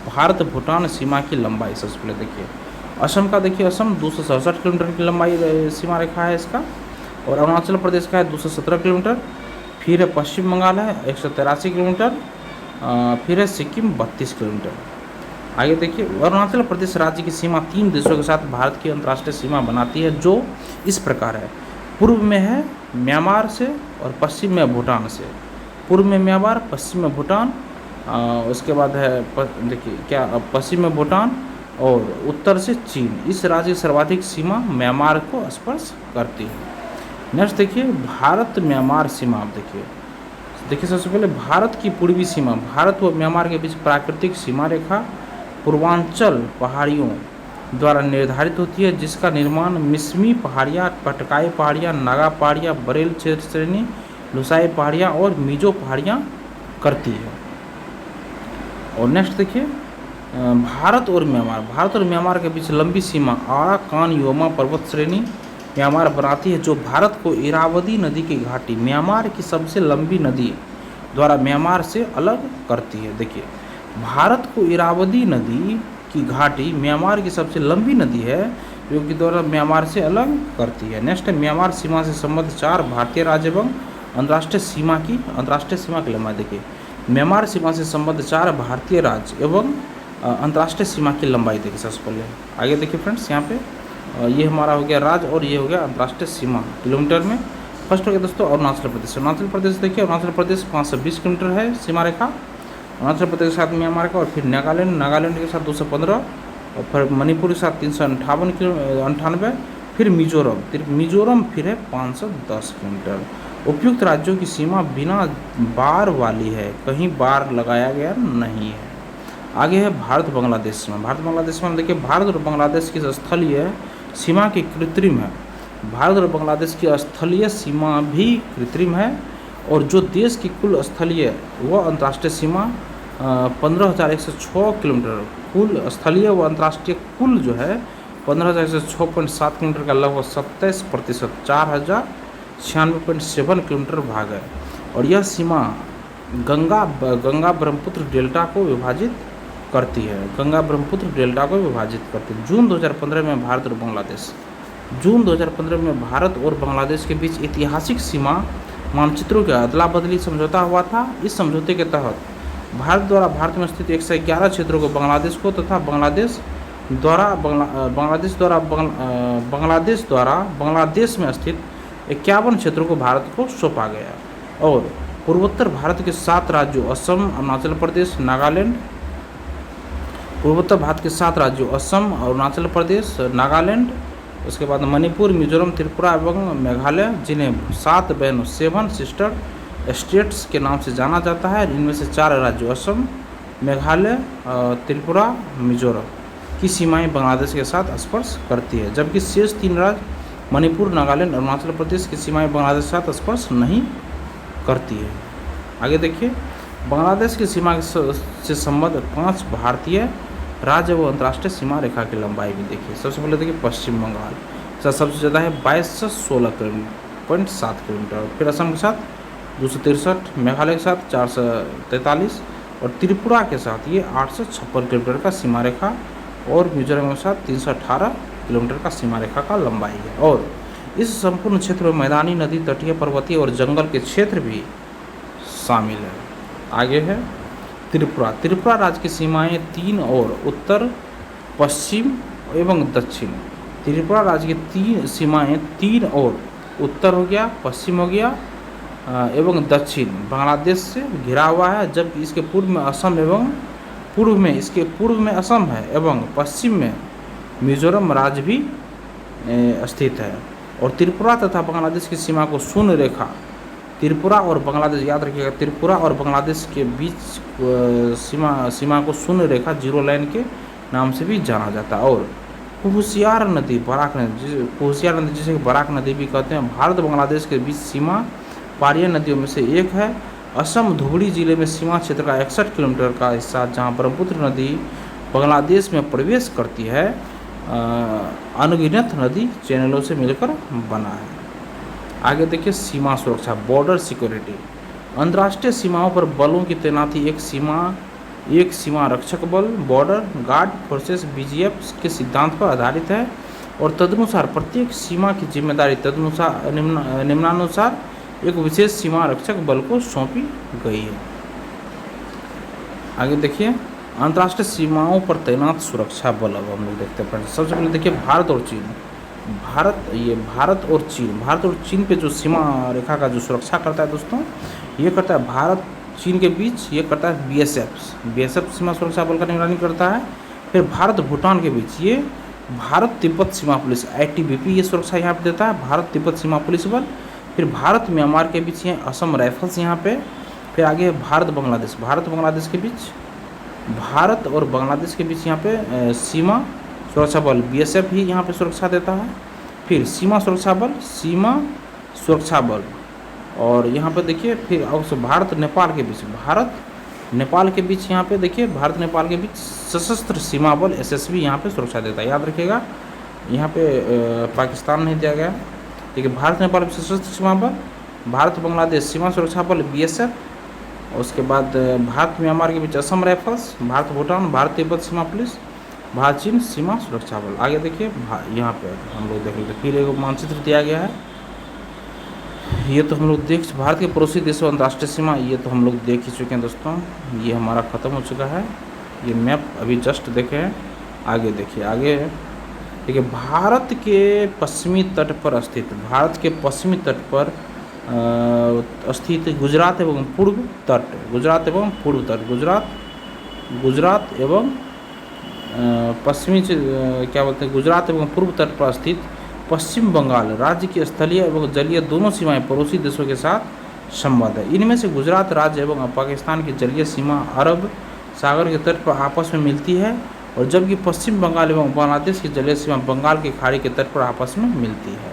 भारत भूटान सीमा की लंबाई। सबसे पहले देखिए असम का, देखिए असम 267 किलोमीटर की लंबाई सीमा रेखा है इसका। और अरुणाचल प्रदेश का है 217 किलोमीटर। फिर है पश्चिम बंगाल है 183 किलोमीटर। फिर है सिक्किम 32 किलोमीटर। आगे देखिए अरुणाचल प्रदेश राज्य की सीमा 3 देशों के साथ भारत की अंतर्राष्ट्रीय सीमा बनाती है जो इस प्रकार है। पूर्व में है म्यांमार से और पश्चिम में भूटान से। पूर्व में म्यांमार, पश्चिम में भूटान, उसके बाद है देखिए क्या पश्चिम में भूटान और उत्तर से चीन। इस राज्य की सर्वाधिक सीमा म्यांमार को स्पर्श करती है। नेक्स्ट देखिए भारत म्यांमार सीमा। आप देखिए सबसे पहले भारत की पूर्वी सीमा। भारत व म्यांमार के बीच प्राकृतिक सीमा रेखा पूर्वांचल पहाड़ियों द्वारा निर्धारित होती है जिसका निर्माण मिसमी पहाड़ियाँ, पटकाई पहाड़ियाँ, नागा पहाड़ियाँ, बरेल क्षेत्र श्रेणी, लुसाई पहाड़ियाँ और मिजो पहाड़ियाँ करती है। और नेक्स्ट देखिए भारत और म्यांमार। भारत और म्यांमार के बीच लंबी सीमा आराकान योमा पर्वत श्रेणी म्यांमार बनाती है जो भारत को इरावदी नदी की घाटी, म्यांमार की सबसे लंबी नदी द्वारा म्यांमार से अलग करती है। देखिए भारत को इरावदी नदी की घाटी म्यांमार की सबसे लंबी नदी है जो कि द्वारा म्यांमार से अलग करती है। नेक्स्ट है म्यांमार सीमा से संबद्ध 4 भारतीय राज्य एवं अंतर्राष्ट्रीय सीमा की लंबाई। देखिए म्यांमार सीमा से संबद्ध 4 भारतीय राज्य एवं अंतर्राष्ट्रीय सीमा की लंबाई। देखिए सबसे पहले आगे देखिए फ्रेंड्स यहाँ पे ये हमारा हो गया राज्य और ये हो गया अंतर्राष्ट्रीय सीमा किलोमीटर में। फर्स्ट हो गया दोस्तों अरुणाचल प्रदेश। अरुणाचल प्रदेश देखिए अरुणाचल प्रदेश 520 किलोमीटर है सीमा रेखा अरुणाचल प्रदेश के साथ म्यांमार का। और फिर नागालैंड के साथ 215 और फिर मणिपुर के साथ 398। फिर मिजोरम फिर है 510 किलोमीटर। उपयुक्त राज्यों की सीमा बिना बार वाली है, कहीं बार लगाया गया नहीं है। आगे है भारत बांग्लादेश सीमा। भारत बांग्लादेश सीमा देखिए भारत और बांग्लादेश की स्थलीय सीमा की कृत्रिम है। भारत और बांग्लादेश की स्थलीय सीमा भी कृत्रिम है और जो देश की कुल स्थलीय व अंतर्राष्ट्रीय सीमा 15,106 किलोमीटर, कुल स्थलीय व अंतर्राष्ट्रीय कुल जो है 15,106.7 किलोमीटर का लगभग 27% 4,096.7 किलोमीटर भाग है। और यह सीमा गंगा ब्रह्मपुत्र डेल्टा को विभाजित करती है। जून 2015 में भारत और बांग्लादेश के बीच ऐतिहासिक सीमा मानचित्रों की अदला बदली समझौता हुआ था। इस समझौते के तहत भारत में स्थित 111 क्षेत्रों को बांग्लादेश को तथा बांग्लादेश द्वारा बांग्लादेश में स्थित 51 क्षेत्रों को भारत को सौंपा गया। और पूर्वोत्तर भारत के 7 राज्यों असम, अरुणाचल प्रदेश, नागालैंड, उसके बाद मणिपुर, मिजोरम, त्रिपुरा एवं मेघालय, जिन्हें 7 बहनों 7 सिस्टर स्टेट्स के नाम से जाना जाता है। इनमें से 4 राज्यों असम, मेघालय, त्रिपुरा, मिजोरम की सीमाएं बांग्लादेश के साथ स्पर्श करती है, जबकि शेष 3 राज्य मणिपुर, नागालैंड, अरुणाचल प्रदेश की सीमाएं बांग्लादेश के साथ स्पर्श नहीं करती है। आगे देखिए बांग्लादेश की सीमा से संबद्ध 5 भारतीय राज्य व अंतर्राष्ट्रीय सीमा रेखा की लंबाई भी देखिए। सबसे पहले देखिए पश्चिम बंगाल सबसे ज़्यादा है 2216.7 किलोमीटर। फिर असम के साथ 263, मेघालय के साथ 443 और त्रिपुरा के साथ ये 856 किलोमीटर का सीमा रेखा और मिजोरम के साथ 318 किलोमीटर का सीमा रेखा का लंबाई है। और इस संपूर्ण क्षेत्र में मैदानी, नदी, तटीय, पर्वतीय और जंगल के क्षेत्र भी शामिल है। आगे है त्रिपुरा। त्रिपुरा राज्य की सीमाएं 3 और उत्तर, पश्चिम एवं दक्षिण। त्रिपुरा राज्य की 3 सीमाएं 3 और उत्तर हो गया, पश्चिम हो गया एवं दक्षिण बांग्लादेश से घिरा हुआ है, जबकि इसके पूर्व में असम एवं पूर्व में असम है एवं पश्चिम में मिजोरम राज्य भी स्थित है। और त्रिपुरा तथा बांग्लादेश की सीमा को शून्य रेखा, त्रिपुरा और बांग्लादेश याद रखिएगा, त्रिपुरा और बांग्लादेश के बीच सीमा को शून्य रेखा, जीरो लाइन के नाम से भी जाना जाता है। और कुशियार नदी, बराक नदी, कुशियार नदी जिसे बराक नदी भी कहते हैं, भारत बांग्लादेश के बीच सीमा पारिया नदियों में से एक है। असम धुबरी जिले में सीमा क्षेत्र का 61 किलोमीटर का हिस्सा, जहां ब्रह्मपुत्र नदी बांग्लादेश में प्रवेश करती है, अनगिनत नदी चैनलों से मिलकर बना है। आगे देखिए सीमा सुरक्षा, बॉर्डर सिक्योरिटी। अंतर्राष्ट्रीय सीमाओं पर बलों की तैनाती एक सीमा रक्षक बल, बॉर्डर गार्ड फोर्सेस BGF के सिद्धांत पर आधारित है और तदनुसार प्रत्येक सीमा की जिम्मेदारी तदनुसार निम्नानुसार एक विशेष सीमा रक्षक बल को सौंपी गई है। आगे देखिए अंतर्राष्ट्रीय सीमाओं पर तैनात सुरक्षा बल। अब हम लोग देखते हैं सबसे पहले देखिए भारत और चीन। भारत और चीन पे जो सीमा रेखा का जो सुरक्षा करता है दोस्तों, ये करता है भारत चीन के बीच, ये करता है BSF सीमा सुरक्षा बल का निगरानी करता है। फिर भारत भूटान के बीच ये भारत तिब्बत सीमा पुलिस ITBP ये सुरक्षा यहाँ पे देता है, भारत तिब्बत सीमा पुलिस बल। फिर भारत म्यांमार के बीच ये असम राइफल्स यहाँ पे। फिर आगे भारत बांग्लादेश के बीच, भारत और बांग्लादेश के बीच यहाँ पे सीमा सुरक्षा बल BSF ही यहाँ पे सुरक्षा देता है। फिर सीमा सुरक्षा बल और यहाँ पे देखिए फिर भारत नेपाल के बीच यहाँ पे देखिए भारत नेपाल के बीच सशस्त्र सीमा बल SSB यहाँ पे सुरक्षा देता है। याद रखिएगा यहाँ पे पाकिस्तान नहीं दिया गया, देखिए भारत नेपाल सशस्त्र सीमा बल, भारत बांग्लादेश सीमा सुरक्षा बल BSF, और उसके बाद भारत म्यांमार के बीच असम राइफल्स, भारत भूटान, भारत तिब्बत सीमा पुलिस, भारत चीन सीमा सुरक्षा बल। आगे देखिए यहाँ पे हम लोग देख लेते, फिर एक मानचित्र दिया गया है। ये तो हम लोग भारत के पड़ोसी देशों अंतर्राष्ट्रीय सीमा, ये तो हम लोग देख ही चुके हैं दोस्तों, ये हमारा ख़त्म हो चुका है। ये मैप अभी जस्ट देखे हैं। आगे देखिए देखिए भारत के पश्चिमी तट पर स्थित गुजरात एवं पूर्व तट पर स्थित पश्चिम बंगाल राज्य की स्थलीय एवं जलीय दोनों सीमाएं पड़ोसी देशों के साथ संबद्ध है। इनमें से गुजरात राज्य एवं पाकिस्तान की जलीय सीमा अरब सागर के तट पर आपस में मिलती है, और जबकि पश्चिम बंगाल एवं बांग्लादेश की जलीय सीमा बंगाल की खाड़ी के तट पर आपस में मिलती है।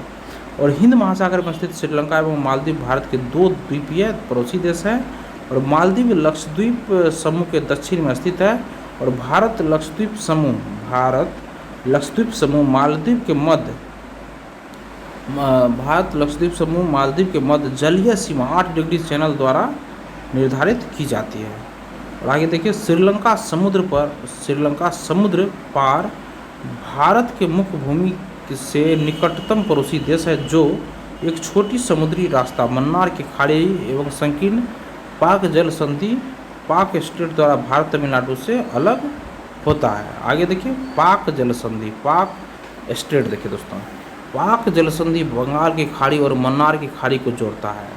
और हिंद महासागर में स्थित श्रीलंका एवं मालदीव भारत के 2 द्वीपीय पड़ोसी देश हैं, और मालदीव लक्षद्वीप समूह के दक्षिण में स्थित है, और भारत लक्षद्वीप समूह मालदीव के मध्य जलीय सीमा 8 डिग्री चैनल द्वारा निर्धारित की जाती है। और आगे देखिए श्रीलंका समुद्र पार भारत के मुख्य भूमि से निकटतम पड़ोसी देश है, जो एक छोटी समुद्री रास्ता मन्नार की खाड़ी एवं संकीर्ण पाक जल संधि पाक स्ट्रेट द्वारा भारत तमिलनाडु से अलग होता है। आगे देखिए पाक जल संधि, पाक स्ट्रेट देखिए दोस्तों, पाक जल संधि बंगाल की खाड़ी और मन्नार की खाड़ी को जोड़ता है।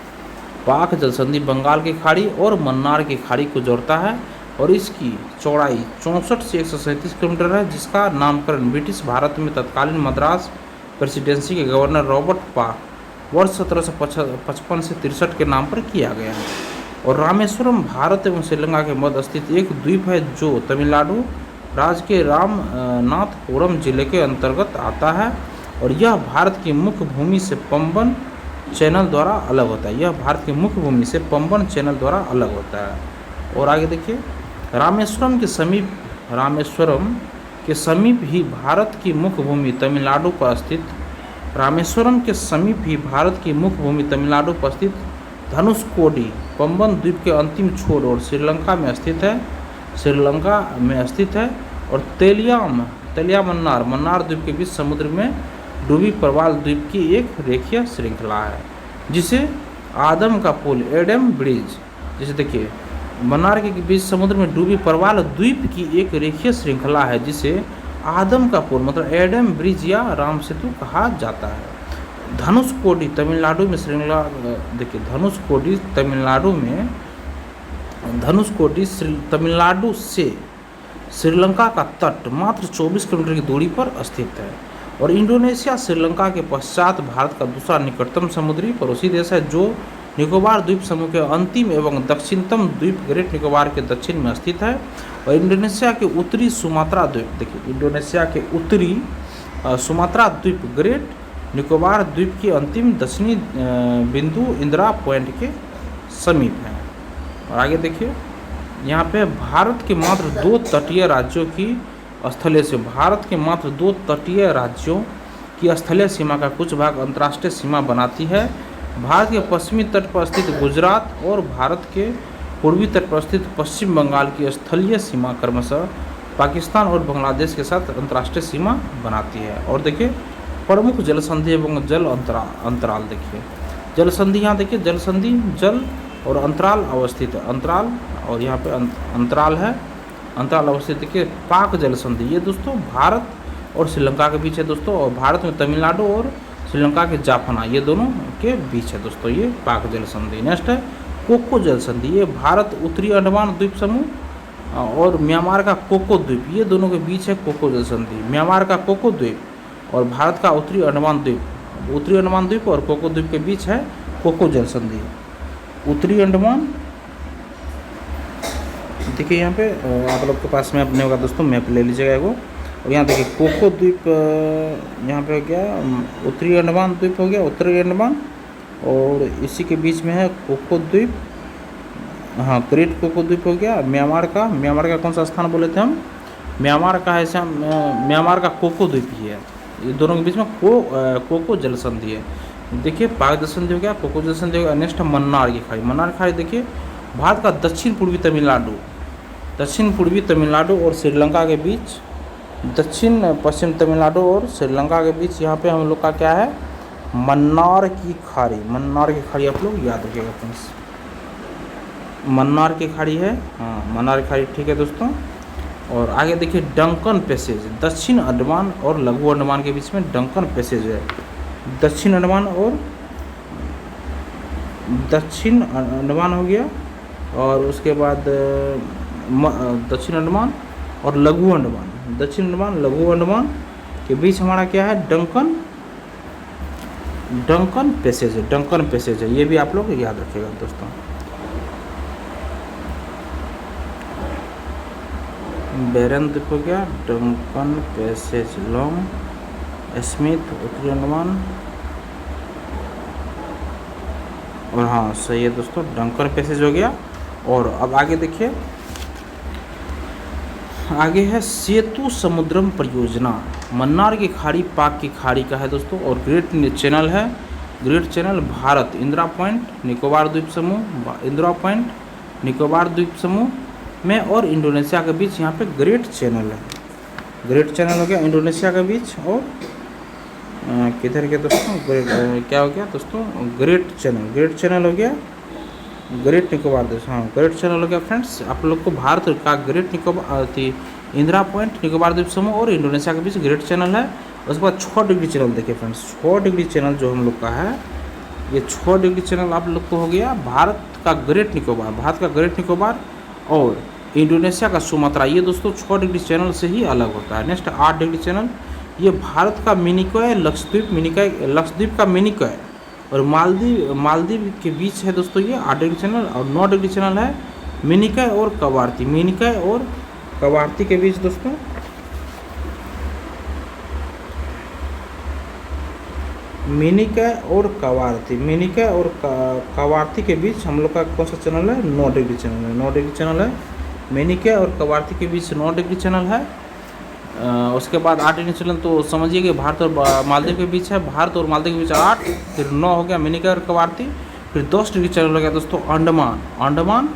पाक जल संधि बंगाल की खाड़ी और मन्नार की खाड़ी को जोड़ता है, और इसकी चौड़ाई 64 से 137 किलोमीटर है, जिसका नामकरण ब्रिटिश भारत में तत्कालीन मद्रास प्रेसिडेंसी के गवर्नर रॉबर्ट पाक वर्ष 1755 से 63 के नाम पर किया गया है। और रामेश्वरम भारत एवं श्रीलंका के मध्य स्थित एक द्वीप है, जो तमिलनाडु राज्य के रामनाथपुरम जिले के अंतर्गत आता है, और यह भारत की मुख्य भूमि से पंबन चैनल द्वारा अलग होता है। और आगे देखिए रामेश्वरम के समीप ही भारत की मुख्य भूमि तमिलनाडु पर स्थित धनुषकोडी पंबन द्वीप के अंतिम छोर और श्रीलंका में स्थित है, और मन्नार द्वीप के बीच समुद्र में डूबी प्रवाल द्वीप की एक रेखीय श्रृंखला है, जिसे आदम का पुल एडम ब्रिज, जिसे देखिए मन्नार के बीच समुद्र में डूबी प्रवाल द्वीप की एक रेखीय श्रृंखला है जिसे आदम का पुल मतलब एडम ब्रिज या राम सेतु कहा जाता है। धनुषकोडी तमिलनाडु में श्रृंखला देखिए धनुषकोडी तमिलनाडु से श्रीलंका का तट मात्र 24 किलोमीटर की दूरी पर स्थित है और इंडोनेशिया श्रीलंका के पश्चात भारत का दूसरा निकटतम समुद्री पड़ोसी देश है जो निकोबार द्वीप समूह के अंतिम एवं दक्षिणतम द्वीप ग्रेट निकोबार के दक्षिण में स्थित है और इंडोनेशिया के उत्तरी सुमात्रा द्वीप देखिए इंडोनेशिया के उत्तरी सुमात्रा द्वीप ग्रेट निकोबार द्वीप की अंतिम दक्षिणी बिंदु इंदिरा पॉइंट के समीप है। और आगे देखिए यहाँ पे भारत के मात्र 2 तटीय राज्यों की स्थलीय सीमा का कुछ भाग अंतर्राष्ट्रीय सीमा बनाती है। भारत के पश्चिमी तट पर स्थित गुजरात और भारत के पूर्वी तट पर स्थित पश्चिम बंगाल की स्थलीय सीमा क्रमशः पाकिस्तान और बांग्लादेश के साथ अंतर्राष्ट्रीय सीमा बनाती है। और देखिए प्रमुख जल संधि एवं जल अंतराल देखिए जल संधि यहाँ देखिए जल संधि जल और अंतराल अवस्थित है अंतराल और यहाँ पे अंतराल है अंतराल अवस्थित देखिए पाक जल संधि ये दोस्तों भारत और श्रीलंका के बीच है दोस्तों और भारत में तमिलनाडु और श्रीलंका के जाफना ये दोनों के बीच है दोस्तों ये पाक जल संधि। नेक्स्ट है कोको जल संधि ये भारत उत्तरी अंडमान द्वीप समूह और म्यांमार का कोको द्वीप ये दोनों के बीच है कोको जल संधि। म्यांमार का कोको द्वीप और भारत का उत्तरी अंडमान द्वीप और कोको द्वीप के बीच है कोको जल संधि। उत्तरी अंडमान देखिए यहाँ पे आप लोग के पास मैप नहीं होगा दोस्तों मैप ले लीजिएगा एगो और यहाँ देखिए कोको द्वीप यहाँ पे हो गया उत्तरी अंडमान द्वीप हो गया उत्तरी अंडमान और इसी के बीच में है कोको द्वीप हाँ ग्रेट कोको द्वीप हो गया। म्यांमार का कौन सा स्थान बोले थे हम म्यांमार का है म्यांमार का कोको द्वीप ही है ये दोनों के बीच में कोको जल संधि है। देखिए पाक जल संधि हो गया कोको जल संधि हो गया। नेक्स्ट मन्नार की खाड़ी देखिए भारत का दक्षिण पूर्वी तमिलनाडु और श्रीलंका के बीच दक्षिण पश्चिम तमिलनाडु और श्रीलंका के बीच यहाँ पे हम लोग का क्या है मन्नार की खाड़ी आप लोग याद रखिएगा फ्रेंड्स मन्नार की खाड़ी है हाँ मन्नार की खाड़ी ठीक है दोस्तों। और आगे देखिए डंकन पैसेज दक्षिण अंडमान और लघु अंडमान के बीच में डंकन पैसेज है दक्षिण अंडमान हो गया और उसके बाद दक्षिण अंडमान और लघु अंडमान के बीच हमारा क्या है डंकन पैसेज है ये भी आप लोग याद रखिएगा दोस्तों। बैरन द्वीप हो गया डंकन पैसेज लॉन्ग स्मिथ उत्तरी अंडमान और हाँ सही है दोस्तों डंकन पैसेज हो गया। और अब आगे देखिए आगे है सेतु समुद्रम परियोजना मन्नार की खाड़ी पाक की खाड़ी का है दोस्तों और great channel Bharat Indira point Nicobar द्वीप समूह में और इंडोनेशिया के बीच यहाँ पे ग्रेट चैनल हो गया इंडोनेशिया के बीच और किधर के दोस्तों क्या हो गया दोस्तों ग्रेट चैनल हो गया ग्रेट निकोबार देश हाँ ग्रेट चैनल हो गया फ्रेंड्स। आप लोग को भारत का ग्रेट निकोबार इंदिरा पॉइंट निकोबार द्वीप समूह और इंडोनेशिया के बीच ग्रेट चैनल है। उसके बाद 6 डिग्री चैनल देखिए फ्रेंड्स 6 डिग्री चैनल जो हम लोग का है ये 6 डिग्री चैनल आप लोग को हो गया भारत का ग्रेट निकोबार और इंडोनेशिया का सुमात्रा ये दोस्तों 6 डिग्री चैनल से ही अलग होता है। नेक्स्ट 8 डिग्री चैनल ये भारत का मिनिकॉय लक्षद्वीप का मिनिकॉय और मालदीव के बीच है दोस्तों ये 8 डिग्री चैनल और 9 डिग्री चैनल है मिनिकॉय और कवारती के बीच दोस्तों मिनिकॉय और कवारती के बीच हम लोग का कौन सा चैनल है 9 डिग्री चैनल है मिनिकॉय और कवारती के बीच 9 डिग्री चैनल है। उसके बाद 8 डिग्री चैनल तो समझिए कि भारत और मालदीव के बीच है भारत और मालदीव के बीच 8 फिर 9 हो गया मिनिकॉय और कवारती फिर 10 डिग्री चैनल हो गया दोस्तों अंडमान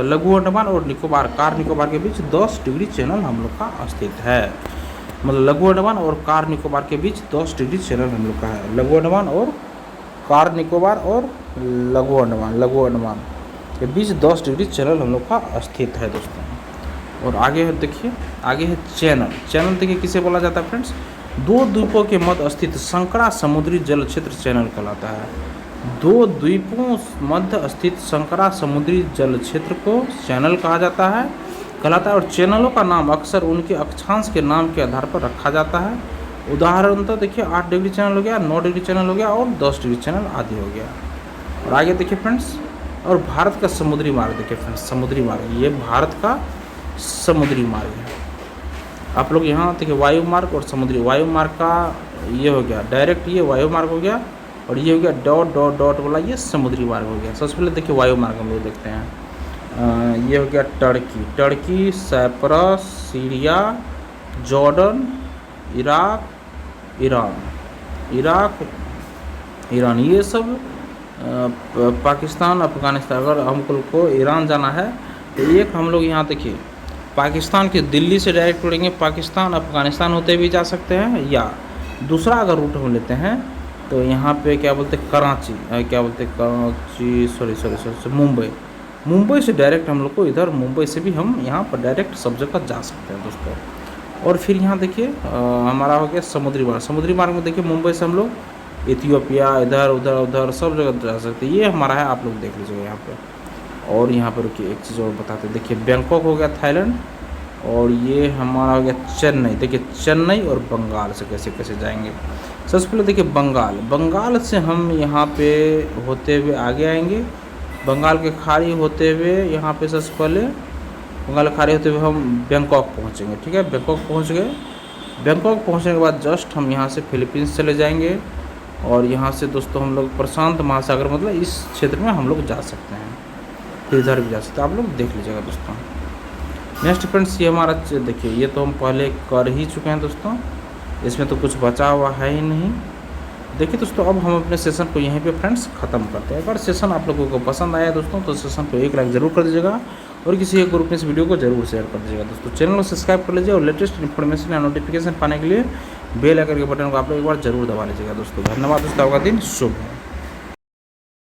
लघु अंडमान और कार निकोबार के बीच 10 डिग्री चैनल हम लोग का स्थित है मतलब लघु अंडमान और कार निकोबार के बीच 10 डिग्री चैनल हम लोग का है लघु अंडमान और कार निकोबार और लघु अंडमान के बीच 10 डिग्री चैनल हम लोग का स्थित है दोस्तों। और आगे है देखिए, आगे है चैनल। चैनल देखिए किसे बोला जाता है फ्रेंड्स, दो द्वीपों के मध्य स्थित संकरा समुद्री जल क्षेत्र चैनल कहलाता है। दो द्वीपों मध्य स्थित संकरा समुद्री जल क्षेत्र को चैनल कहा जाता है और चैनलों का नाम अक्सर उनके अक्षांश के नाम के आधार पर रखा जाता है। उदाहरण तो देखिए 8 डिग्री चैनल हो गया, 9 डिग्री चैनल हो गया और 10 डिग्री चैनल आदि हो गया। और आगे देखिए फ्रेंड्स, और भारत का समुद्री मार्ग देखिए फ्रेंड्स, समुद्री मार्ग, ये भारत का समुद्री मार्ग है। आप लोग यहाँ देखिए वायु मार्ग और समुद्री, वायु मार्ग का ये हो गया डायरेक्ट, ये वायु मार्ग हो गया, और ये हो गया डॉट डॉट डॉट वाला, ये समुद्री मार्ग हो गया। सबसे पहले देखिए वायु मार्ग हम लोग देखते हैं। ये हो गया Turkey, Cyprus, Syria, Jordan, Iran, ये सब पाकिस्तान, अफगानिस्तान। अगर हमको ईरान जाना है तो एक हम लोग यहाँ देखिए पाकिस्तान के दिल्ली से डायरेक्ट उड़ेंगे, पाकिस्तान अफगानिस्तान होते हुए जा सकते हैं, या दूसरा अगर रूट हम लेते हैं तो यहाँ पे क्या बोलते हैं मुंबई से डायरेक्ट हम लोग को इधर, मुंबई से भी हम यहाँ पर डायरेक्ट सब जगह जा सकते हैं दोस्तों। और फिर यहाँ देखिए हमारा हो गया समुद्री मार्ग में देखिए मुंबई से हम लोग इथियोपिया, इधर उधर सब जगह जा सकते हैं। ये हमारा है, आप लोग देख लीजिएगा यहाँ पे। और यहाँ पर रुकिए एक चीज़ और बताते हैं, देखिए बैंकॉक हो गया थाईलैंड, और ये हमारा हो गया चेन्नई। देखिए चेन्नई और बंगाल से कैसे कैसे जाएंगे। सबसे पहले देखिए बंगाल से हम यहाँ पे होते हुए आगे आएंगे, बंगाल के खाड़ी होते हुए यहाँ पे सबसे पहले बंगाल खाड़ी होते हुए हम बैंकॉक पहुँचेंगे। ठीक है, बैंकॉक पहुँच गए। बैंकॉक पहुँचने के बाद जस्ट हम यहाँ से फिलीपींस चले जाएंगे, और यहाँ से दोस्तों हम लोग प्रशांत महासागर मतलब इस क्षेत्र में हम लोग जा सकते हैं, फिर इधर भी जा सकते हैं। आप लोग देख लीजिएगा दोस्तों। नेक्स्ट फ्रेंड्स, ये हमारा देखिए, ये तो हम पहले कर ही चुके हैं दोस्तों, इसमें तो कुछ बचा हुआ है ही नहीं। देखिए दोस्तों, अब हम अपने सेशन को यहीं पे फ्रेंड्स ख़त्म करते हैं। अगर सेशन आप लोगों को पसंद आया दोस्तों तो सेशन को एक लाइक ज़रूर कर दीजिएगा, और किसी एक ग्रुप में इस वीडियो को जरूर शेयर कर दीजिएगा दोस्तों। चैनल को सब्सक्राइब कर लीजिए, और लेटेस्ट इन्फॉर्मेशन या नोटिफिकेशन पाने के लिए बेल आइकन के बटन को आप लोग एक बार जरूर दबा लीजिएगा दोस्तों। धन्यवाद दोस्तों, आपका दिन शुभ है।